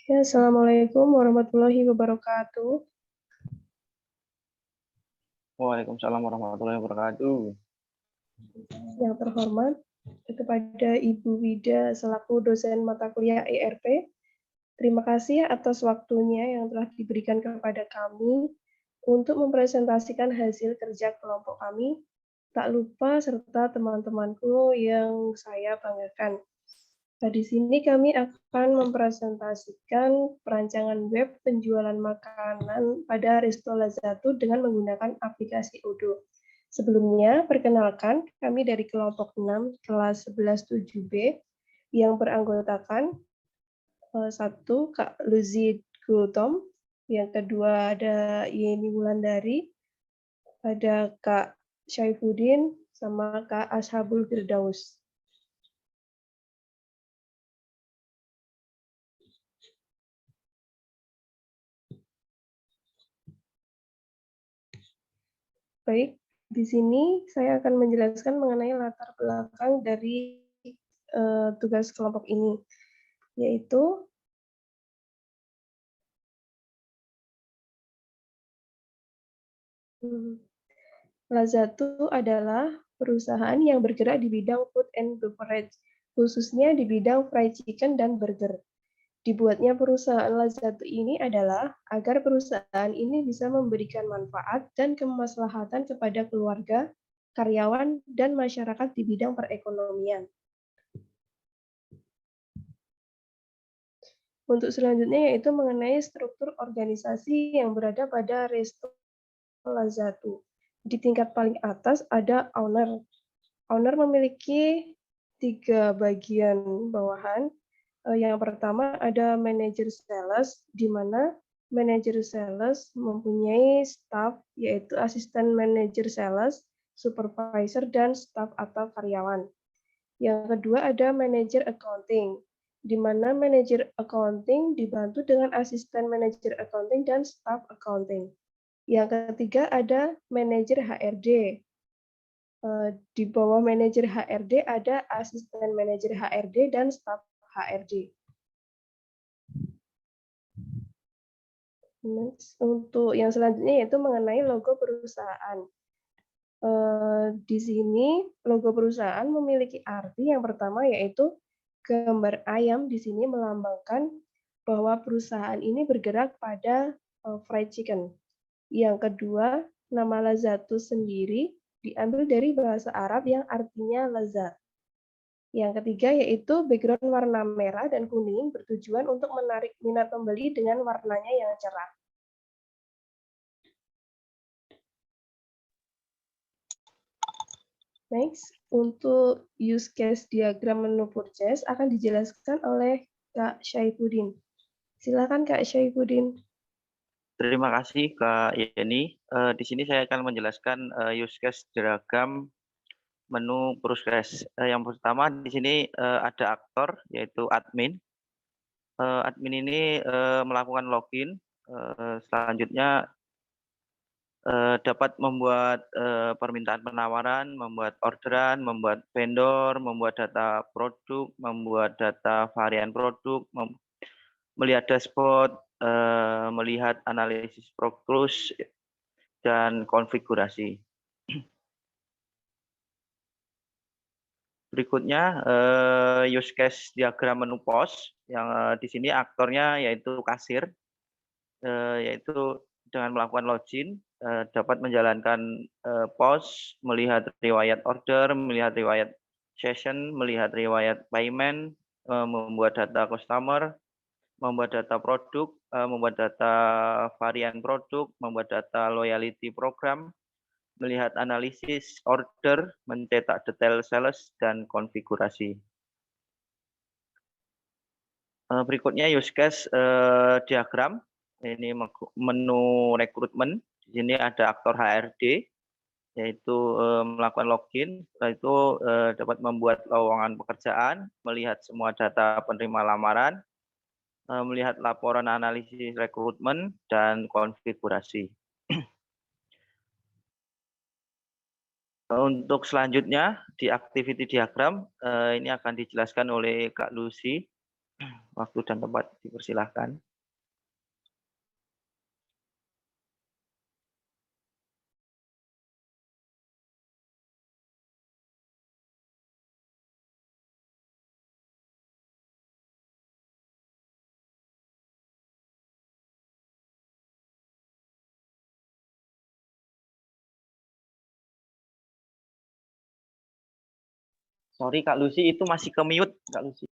Ya, Assalamualaikum warahmatullahi wabarakatuh. Waalaikumsalam warahmatullahi wabarakatuh. Yang terhormat kepada Ibu Wida selaku dosen mata kuliah ERP. Terima kasih atas waktunya yang telah diberikan kepada kami untuk mempresentasikan hasil kerja kelompok kami. Tak lupa serta teman-temanku yang saya banggakan. Di sini kami akan mempresentasikan perancangan web penjualan makanan pada Resto Lazzato dengan menggunakan aplikasi Odoo. Sebelumnya, perkenalkan kami dari kelompok 6 kelas 11 7B yang beranggotakan satu Kak Luzi Gultom, yang kedua ada Yeni Wulandari, ada Kak Syaifuddin, sama Kak Ashabul Firdaus. Baik, di sini saya akan menjelaskan mengenai latar belakang dari tugas kelompok ini, yaitu Lazzato adalah perusahaan yang bergerak di bidang food and beverage, khususnya di bidang fried chicken dan burger. Dibuatnya perusahaan Lazzato ini adalah agar perusahaan ini bisa memberikan manfaat dan kemaslahatan kepada keluarga, karyawan, dan masyarakat di bidang perekonomian. Untuk selanjutnya yaitu mengenai struktur organisasi yang berada pada Resto Lazzato. Di tingkat paling atas ada owner. Owner memiliki 3 bagian bawahan. Yang pertama ada manajer sales, di mana manajer sales mempunyai staff, yaitu asisten manajer sales, supervisor, dan staff atau karyawan. Yang kedua ada manajer accounting, di mana manajer accounting dibantu dengan asisten manajer accounting dan staff accounting. Yang ketiga ada manajer HRD. Di bawah manajer HRD ada asisten manajer HRD dan staf HRD. Untuk yang selanjutnya yaitu mengenai logo perusahaan. Di sini logo perusahaan memiliki arti yang pertama yaitu gambar ayam di sini melambangkan bahwa perusahaan ini bergerak pada fried chicken. Yang kedua, nama Lazzato sendiri diambil dari bahasa Arab yang artinya lezat. Yang ketiga yaitu background warna merah dan kuning bertujuan untuk menarik minat pembeli dengan warnanya yang cerah. Next, untuk use case diagram menu purchase akan dijelaskan oleh Kak Syaifuddin. Silakan Kak Syaifuddin. Terima kasih Kak Yeni. Di sini saya akan menjelaskan use case diagram menu proses. Yang pertama di sini ada aktor yaitu admin. Admin ini melakukan login. Selanjutnya dapat membuat permintaan penawaran, membuat orderan, membuat vendor, membuat data produk, membuat data varian produk, melihat dashboard, melihat analisis progress, dan konfigurasi. Berikutnya use case diagram menu POS yang di sini aktornya yaitu kasir, yaitu dengan melakukan login dapat menjalankan POS, melihat riwayat order, melihat riwayat session, melihat riwayat payment, membuat data customer, membuat data produk, membuat data varian produk, membuat data loyalty program, melihat analisis order, mencetak detail sales, dan konfigurasi. Berikutnya use case diagram. Ini menu rekrutmen. Di sini ada aktor HRD, yaitu melakukan login. Setelah itu dapat membuat lowongan pekerjaan, melihat semua data penerima lamaran, melihat laporan analisis rekrutmen, dan konfigurasi. Untuk selanjutnya di activity diagram ini akan dijelaskan oleh Kak Lucy. Waktu dan tempat dipersilahkan. Sorry Kak Lucy, itu masih ke mute Kak Lucy.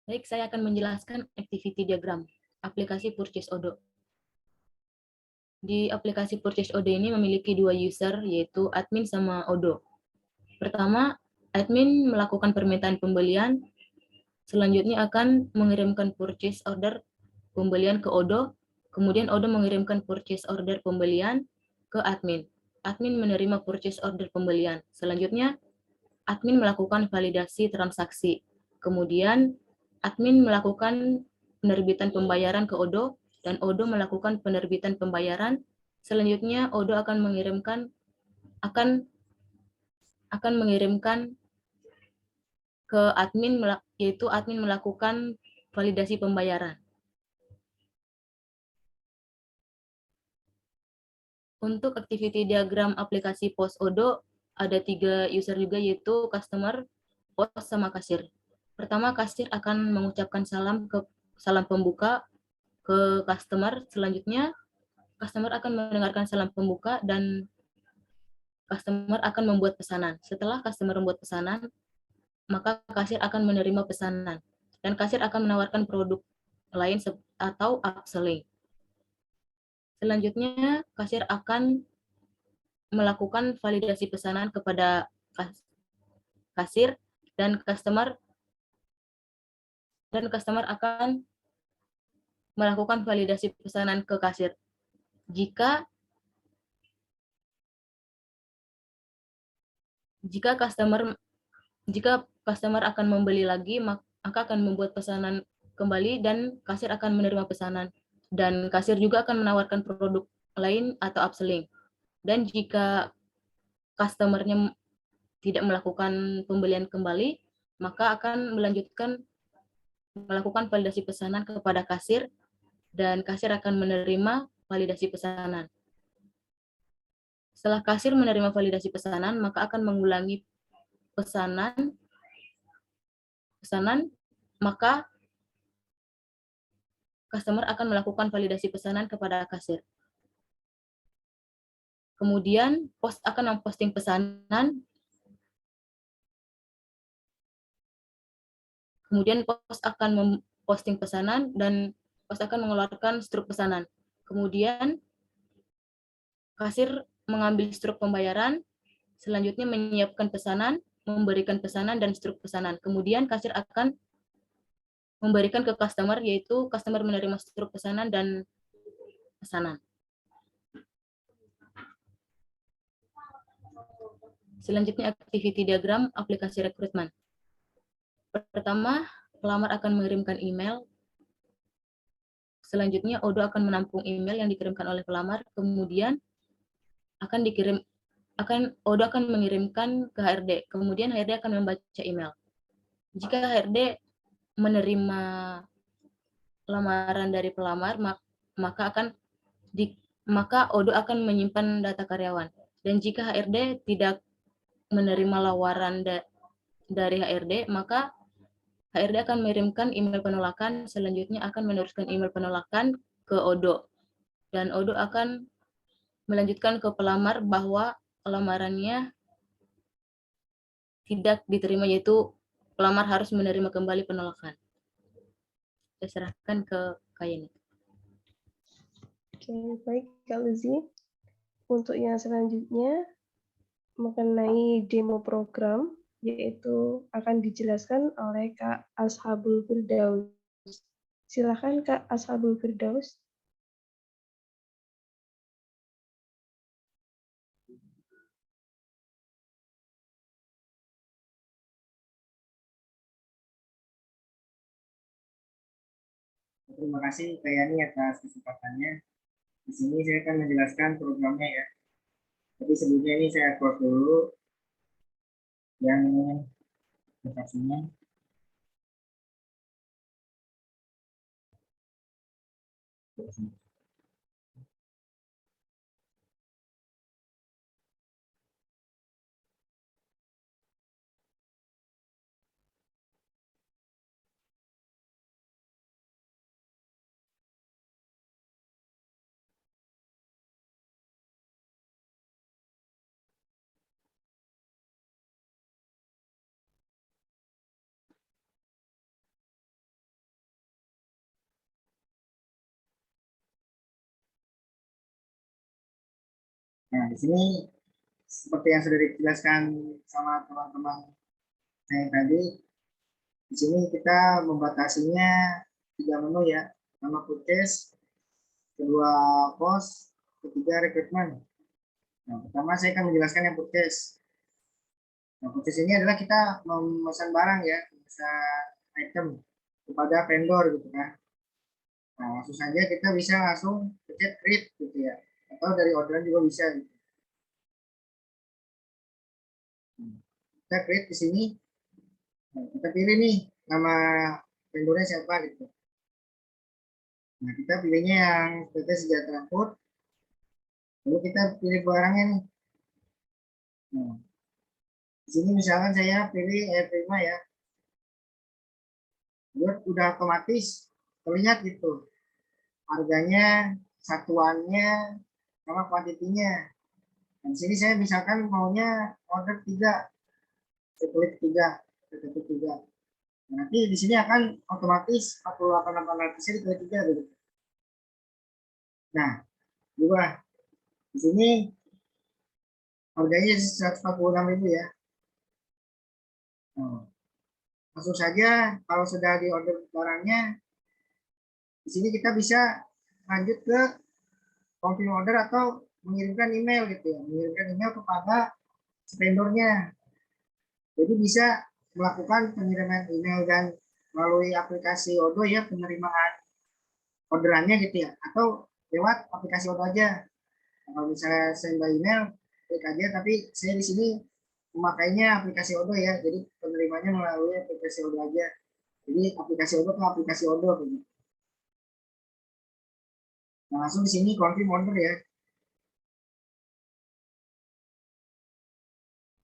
Baik, saya akan menjelaskan activity diagram aplikasi Purchase Odo. Di aplikasi Purchase Odo ini memiliki dua user, yaitu admin sama Odo. Pertama, admin melakukan permintaan pembelian, selanjutnya akan mengirimkan purchase order pembelian ke Odo, kemudian Odo mengirimkan purchase order pembelian ke admin. Admin menerima purchase order pembelian. Selanjutnya, admin melakukan validasi transaksi. Kemudian, admin melakukan penerbitan pembayaran ke Odo, dan Odo melakukan penerbitan pembayaran. Selanjutnya, Odo akan mengirimkan ke admin, yaitu admin melakukan validasi pembayaran. Untuk activity diagram aplikasi POS Odo, ada 3 user juga, yaitu customer, POS, sama kasir. Pertama, kasir akan mengucapkan salam pembuka ke customer. Selanjutnya, customer akan mendengarkan salam pembuka dan customer akan membuat pesanan. Setelah customer membuat pesanan, maka kasir akan menerima pesanan dan kasir akan menawarkan produk lain atau upselling. Selanjutnya, kasir akan melakukan validasi pesanan kepada kasir dan customer akan melakukan validasi pesanan ke kasir. Jika customer akan membeli lagi, maka akan membuat pesanan kembali dan kasir akan menerima pesanan, dan kasir juga akan menawarkan produk lain atau upselling. Dan jika customer-nya tidak melakukan pembelian kembali, maka akan melakukan validasi pesanan kepada kasir, dan kasir akan menerima validasi pesanan. Setelah kasir menerima validasi pesanan, maka akan mengulangi pesanan, maka customer akan melakukan validasi pesanan kepada kasir. Kemudian pos akan memposting pesanan, dan pos akan mengeluarkan struk pesanan. Kemudian kasir mengambil struk pembayaran, selanjutnya menyiapkan pesanan, memberikan pesanan dan struk pesanan. Kemudian kasir akan memberikan ke customer, yaitu customer menerima struk pesanan dan pesanan. Selanjutnya activity diagram aplikasi rekrutmen. Pertama, pelamar akan mengirimkan email. Selanjutnya Odo akan menampung email yang dikirimkan oleh pelamar. Kemudian Odo akan mengirimkan ke HRD. Kemudian HRD akan membaca email. Jika HRD menerima lamaran dari pelamar, maka Odo akan menyimpan data karyawan. Dan jika HRD tidak menerima lamaran dari HRD, maka HRD akan mengirimkan email penolakan, selanjutnya akan meneruskan email penolakan ke Odo. Dan Odo akan melanjutkan ke pelamar bahwa lamarannya tidak diterima, yaitu pelamar harus menerima kembali penolakan. Saya serahkan ke Kayeni. Oke, baik Kak Lucy. Untuk yang selanjutnya mengenai demo program, yaitu akan dijelaskan oleh Kak Ashabul Firdaus. Silakan Kak Ashabul Firdaus. Terima kasih Kak Yani atas kesempatannya. Di sini saya akan menjelaskan programnya ya. Tapi sebelumnya ini saya close dulu yang presentasinya. Nah, di sini seperti yang sudah dijelaskan sama teman-teman saya tadi, di sini kita membatasinya 3 menu ya. Pertama purchase, kedua pos, ketiga rekrutmen. Nah, pertama saya akan menjelaskan yang purchase. Nah, purchase ini adalah kita memesan barang ya, memesan item kepada vendor gitu kan. Nah, langsung saja kita bisa langsung pencet create gitu ya. Atau dari orderan juga bisa gitu. Kita create di sini. Nah, kita pilih nih nama vendornya siapa gitu. Nah, kita pilihnya yang PT Sejahtera Food. Lalu kita pilih barangnya nih. Nah, di sini misalkan saya pilih air prima ya. Udah otomatis terlihat gitu. Harganya, satuannya, sama kuantitinya. Dan di sini saya misalkan maunya order 3, saya pilih 3, saya pilih 3. Nanti di sini akan otomatis 48.800 dikali 3 gitu. Nah, juga di sini harganya 146.000 ya. Nah, langsung saja kalau sudah di order barangnya, di sini kita bisa lanjut ke confirm order atau mengirimkan email gitu ya, mengirimkan email kepada vendornya. Jadi bisa melakukan pengiriman email dan melalui aplikasi Odoo ya, penerimaan orderannya gitu ya, atau lewat aplikasi Odoo aja. Kalau misalnya send by email, klik aja, tapi saya di sini memakainya aplikasi Odoo ya, jadi penerimanya melalui aplikasi Odoo aja. Jadi aplikasi Odoo ke aplikasi Odoo gitu. Nah, langsung di sini confirm order ya.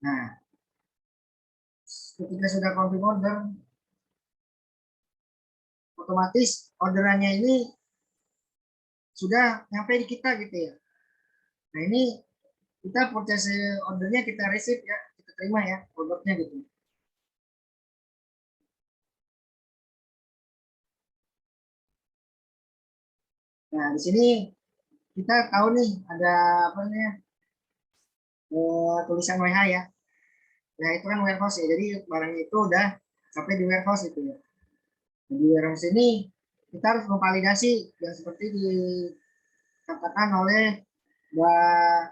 Nah, ketika sudah confirm order, otomatis orderannya ini sudah nyampe di kita gitu ya. Nah, ini kita proses ordernya kita receive ya, kita terima ya produknya gitu. Nah, di sini kita tahu nih ada apa namanya tulisan WH ya. Nah, itu kan warehouse ya. Jadi barang itu udah sampai di warehouse itu ya. Nah, di warehouse ini kita harus memvalidasi yang seperti dikatakan oleh Mbak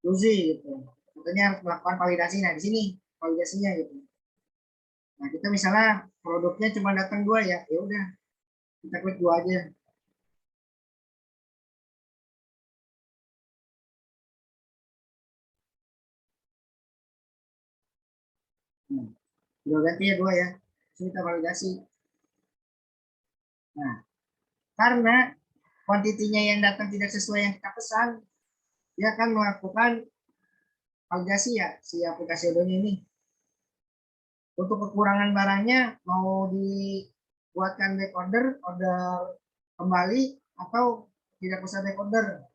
Luzi gitu. Katanya harus melakukan validasi. Nah, di sini validasinya gitu. Nah, kita misalnya produknya cuma datang 2 ya, ya udah kita klik 2 aja. Nah, udah ganti ya 2 ya. Terus kita validasi. Nah, karena kuantitinya yang datang tidak sesuai yang kita pesan, dia akan melakukan validasi ya si aplikasi Odoo ini. Untuk kekurangan barangnya mau dibuatkan back order, order kembali atau tidak usah back order.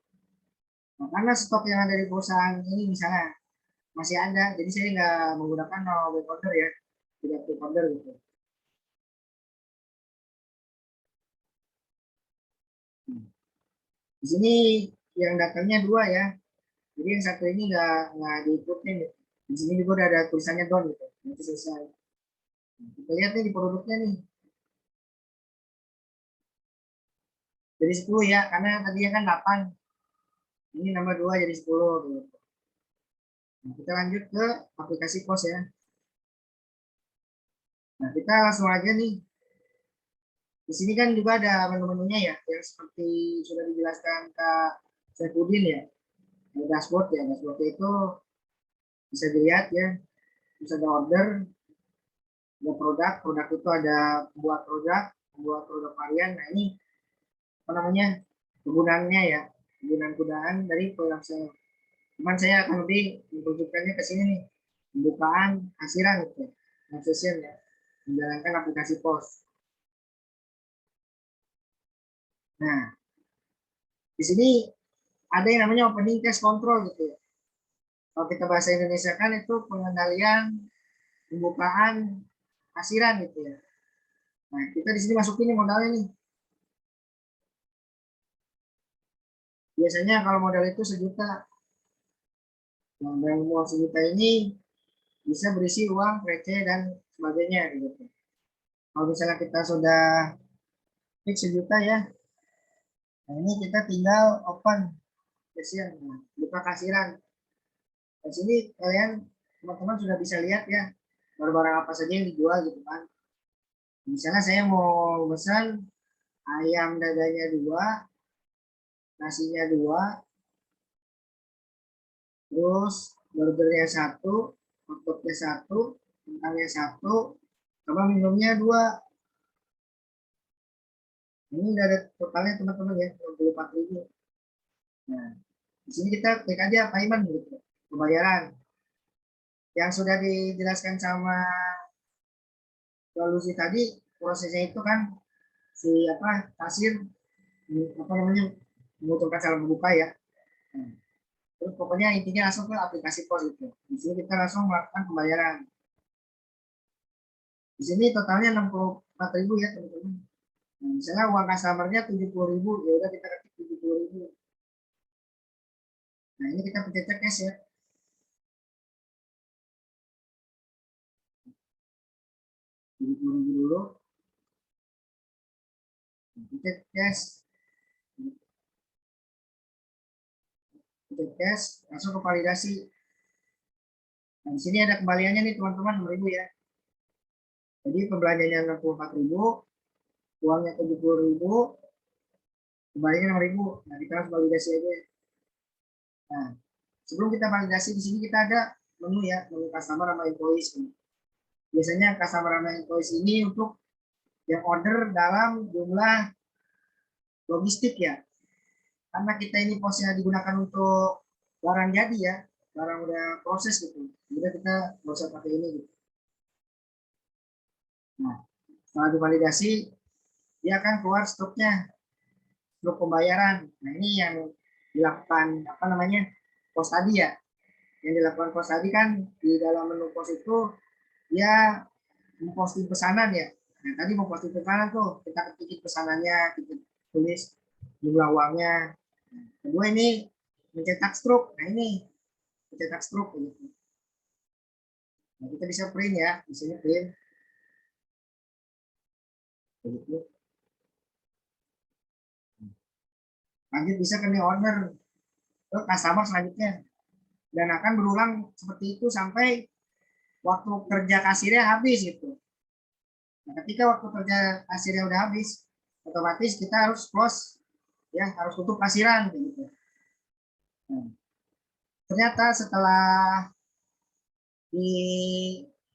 Nah, karena stok yang ada di perusahaan ini misalnya masih ada, jadi saya nggak menggunakan no back order ya, tidak back order gitu. Di sini yang datangnya 2 ya, jadi yang satu ini nggak diikutin. Di sini juga udah ada tulisannya down gitu, nanti selesai. Kita lihat nih di produknya nih. Jadi 10 ya, karena tadinya kan 8. Ini nambah 2 jadi 10 gitu. Nah, kita lanjut ke aplikasi pos ya. Nah, kita langsung aja nih Di sini kan juga ada menu-menunya ya, yang seperti sudah dijelaskan Kak Saifuddin ya. Ada dashboard ya, dashboard itu bisa dilihat ya, bisa ada order, ada produk, produk itu ada membuat produk varian. Nah ini apa namanya kegunaannya ya, kegunaan dari program saya. Cuman saya akan lebih menunjukkannya ke sini nih, pembukaan hasilan gitu, session ya, menjalankan aplikasi pos. Nah, di sini ada yang namanya opening cache control gitu ya. Kalau kita bahasa Indonesia kan itu pengendalian pembukaan hasilan gitu ya. Nah, kita di sini masukin nih modalnya nih. Biasanya kalau modal itu 1 juta. Nah, dan uang 1 juta ini bisa berisi uang, receh, dan sebagainya gitu. Kalau misalnya kita sudah fix 1 juta ya, nah ini kita tinggal open session, nah, buka kasiran. Di sini kalian teman-teman sudah bisa lihat ya barang-barang apa saja yang dijual gitu kan. Misalnya saya mau pesan ayam dadanya 2, nasinya 2, terus burgernya 1, hotdognya 1, kentangnya 1, sama minumnya 2. Ini udah ada totalnya teman-teman ya, 64.000. Nah, di sini kita klik aja payment gitu, pembayaran. Yang sudah dijelaskan sama Lucy tadi, prosesnya itu kan si kasir mengucapkan salam membuka ya. Nah, terus pokoknya intinya langsung ke aplikasi pos itu. Di sini kita langsung melakukan pembayaran. Di sini totalnya 64.000 ya teman-teman. Nah, misalnya uang customer-nya 70.000, ya udah kita ketik 70.000. Nah ini kita pencet cash ya. Dulu pencet cash, langsung ke validasi. Nah, di sini ada kembaliannya nih teman-teman 6.000 ya. Jadi pembelanjanya 64.000, uangnya 70.000, kembalinya 6.000. Nah kita harus validasi aja. Nah sebelum kita validasi di sini kita ada menu ya, menu customer sama invoice. Biasanya customer sama invoice ini untuk yang order dalam jumlah logistik ya. Karena kita ini posnya digunakan untuk barang jadi ya, barang udah proses gitu. Jadi kita nggak usah pakai ini gitu. Nah, setelah divalidasi, dia akan keluar struknya, struk pembayaran. Nah, ini yang dilakukan pos tadi ya. Yang dilakukan pos tadi kan di dalam menu pos itu dia memposting pesanan ya. Nah, tadi memposting pesanan tuh, kita ketik pesanannya, kita tulis jumlah uangnya. Nah, kedua ini mencetak struk. Nah, ini mencetak struk gitu. Nah, kita bisa print ya, di sini print. Begitu. Lanjut bisa ke new order ke customer selanjutnya. Dan akan berulang seperti itu sampai waktu kerja kasirnya habis gitu. Nah, ketika waktu kerja kasirnya udah habis, otomatis kita harus close ya, harus tutup kasiran gitu. Nah, ternyata setelah ditutup,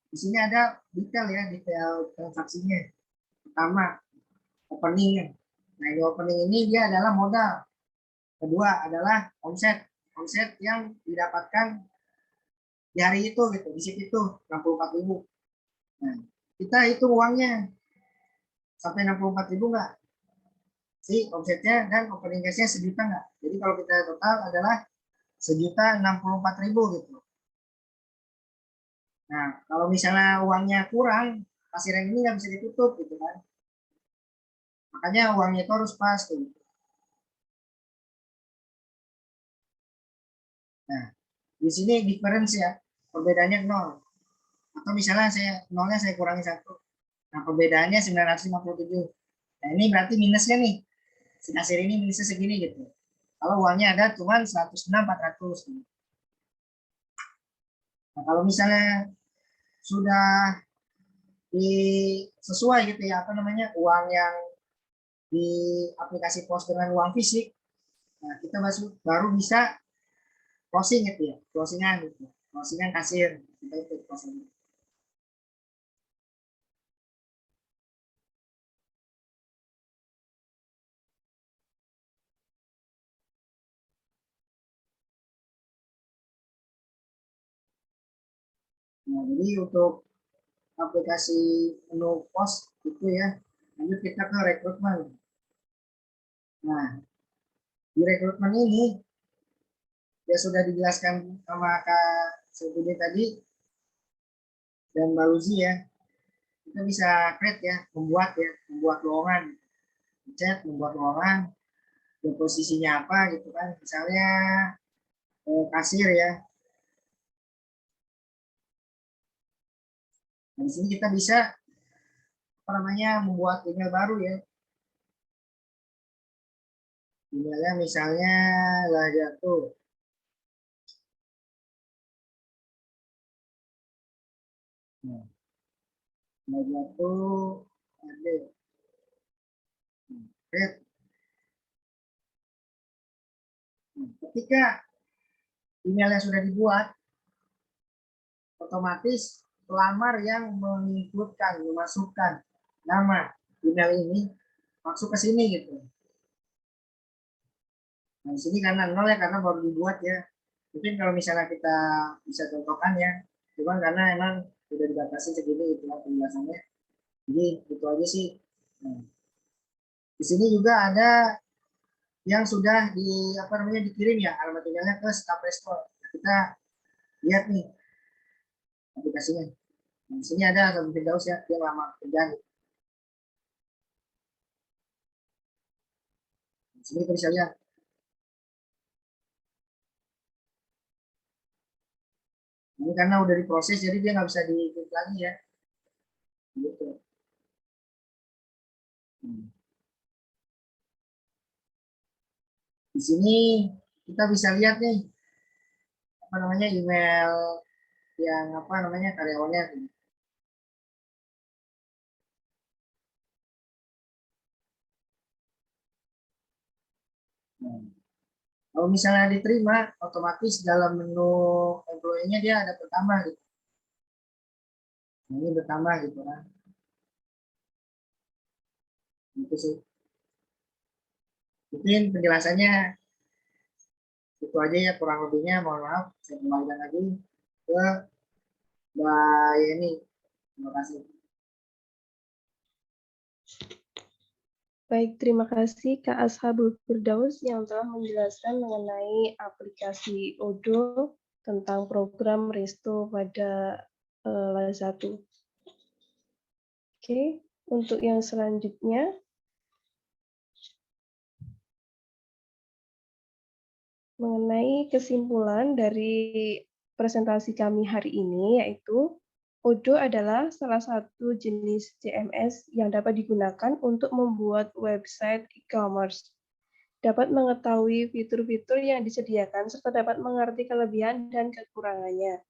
di sini ada detail ya, detail transaksinya. Pertama, opening. Nah, ini opening ini dia adalah modal. Kedua adalah omset. Omset yang didapatkan di hari itu gitu, di shift itu 64.000. Nah, kita hitung uangnya sampai 64.000 enggak? Si omsetnya dan opening cash-nya 1 juta enggak? Jadi kalau kita total adalah 1.064.000 gitu. Nah, kalau misalnya uangnya kurang, kasiran ini nggak bisa ditutup gitu kan. Makanya uangnya itu harus pas tuh. Nah, di sini difference ya, perbedaannya 0. Atau misalnya nolnya saya kurangi 1. Nah, perbedaannya 957. Nah, ini berarti minusnya nih. Si kasir ini minusnya segini gitu. Kalau uangnya ada cuma 106.400. Nah, kalau misalnya sudah sesuai gitu ya, apa namanya, uang yang di aplikasi pos dengan uang fisik. Nah, kita baru bisa closing gitu ya, closingan gitu, closingan kasir, kita itu closing. Nah, jadi untuk aplikasi menu pos itu ya, lanjut kita ke rekrutmen. Nah, di rekrutmen ini ya sudah dijelaskan sama Kak Sylvie tadi dan Mbak Luzi ya, kita bisa create ya, membuat lowongan, chat, membuat lowongan, dan posisinya apa gitu kan, misalnya kasir ya. Nah, di sini kita bisa apa namanya, membuat email baru ya. Emailnya misalnya lah jatuh. Nah, jatuh ada. Create. Ketika email yang sudah dibuat, otomatis pelamar yang memasukkan nama email ini masuk ke sini gitu. Nah, di sini karena 0 ya, karena baru dibuat ya. Mungkin kalau misalnya kita bisa contohkan ya, cuman karena emang sudah dibatasi segini itu penjelasannya. Jadi itu aja sih. Nah, di sini juga ada yang sudah dikirim ya, alamat emailnya ke staff restore. Nah, kita lihat nih aplikasinya. Nah, di sini ada Firdaus ya, dia lama kerjaan. Di sini kita bisa lihat. Ini karena udah diproses, jadi dia nggak bisa diklik lagi ya. Gitu. Di sini kita bisa lihat nih apa namanya, email yang apa namanya, karyawannya. Nah, kalau misalnya diterima, otomatis dalam menu employee-nya dia ada bertambah gitu. Nah, ini bertambah gitu kan. Itu sih. Mungkin penjelasannya itu aja ya, kurang lebihnya mohon maaf. Saya kembalikan lagi ke Mbak Yeni. Terima kasih. Baik, terima kasih Kak Ashabul Firdaus yang telah menjelaskan mengenai aplikasi Odoo tentang program Resto pada LAS 1. Oke, untuk yang selanjutnya, mengenai kesimpulan dari presentasi kami hari ini, yaitu Odoo adalah salah satu jenis CMS yang dapat digunakan untuk membuat website e-commerce. Dapat mengetahui fitur-fitur yang disediakan serta dapat mengerti kelebihan dan kekurangannya.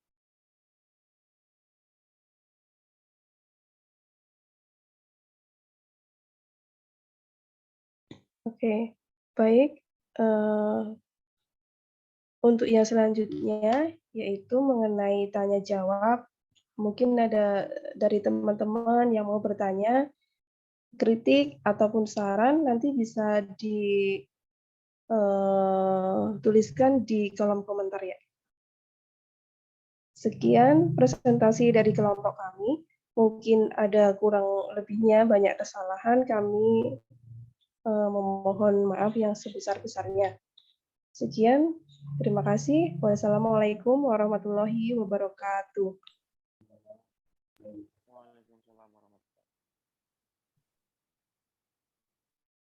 Oke, baik. Untuk yang selanjutnya, yaitu mengenai tanya jawab. Mungkin ada dari teman-teman yang mau bertanya, kritik ataupun saran nanti bisa dituliskan di kolom komentar ya. Sekian presentasi dari kelompok kami. Mungkin ada kurang lebihnya, banyak kesalahan, kami memohon maaf yang sebesar-besarnya. Sekian, terima kasih. Wassalamualaikum warahmatullahi wabarakatuh.